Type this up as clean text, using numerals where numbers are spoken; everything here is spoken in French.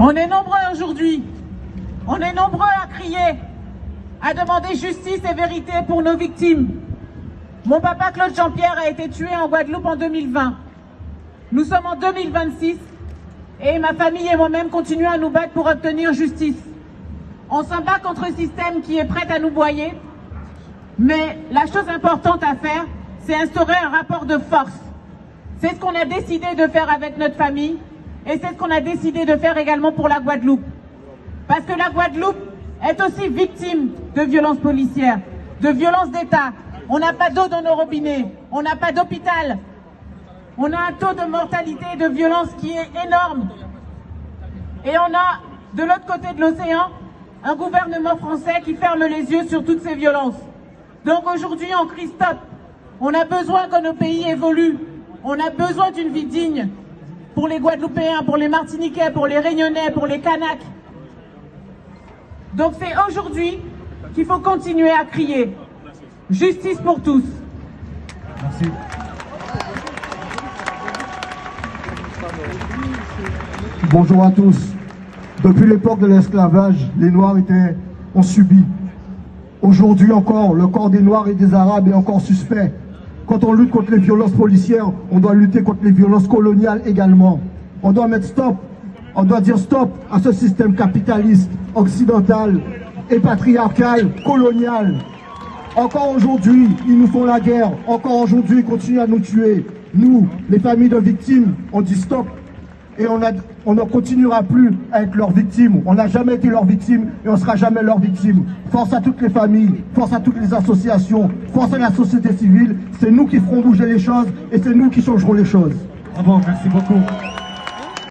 On est nombreux aujourd'hui, on est nombreux à crier, à demander justice et vérité pour nos victimes. Mon papa Claude Jean-Pierre a été tué en Guadeloupe en 2020. Nous sommes en 2026 et ma famille et moi-même continuons à nous battre pour obtenir justice. On se bat contre un système qui est prêt à nous broyer, mais la chose importante à faire, c'est instaurer un rapport de force. C'est ce qu'on a décidé de faire avec notre famille et c'est ce qu'on a décidé de faire également pour la Guadeloupe. Parce que la Guadeloupe est aussi victime de violences policières, de violences d'État. On n'a pas d'eau dans nos robinets, on n'a pas d'hôpital. On a un taux de mortalité et de violence qui est énorme. Et on a, de l'autre côté de l'océan, un gouvernement français qui ferme les yeux sur toutes ces violences. Donc aujourd'hui, on crie stop. On a besoin que nos pays évoluent. On a besoin d'une vie digne pour les Guadeloupéens, pour les Martiniquais, pour les Réunionnais, pour les Kanaks. Donc c'est aujourd'hui qu'il faut continuer à crier. Justice pour tous. Merci. Bonjour à tous. Depuis l'époque de l'esclavage, les Noirs ont subi. Aujourd'hui encore, le corps des Noirs et des Arabes est encore suspect. Quand on lutte contre les violences policières, on doit lutter contre les violences coloniales également. On doit mettre stop, on doit dire stop à ce système capitaliste, occidental et patriarcal, colonial. Encore aujourd'hui, ils nous font la guerre. Encore aujourd'hui, ils continuent à nous tuer. Nous, les familles de victimes, on dit stop. Et on ne continuera plus à être leurs victimes. On n'a jamais été leurs victimes et on ne sera jamais leurs victimes. Force à toutes les familles, force à toutes les associations, force à la société civile. C'est nous qui ferons bouger les choses et c'est nous qui changerons les choses. Bravo, merci beaucoup.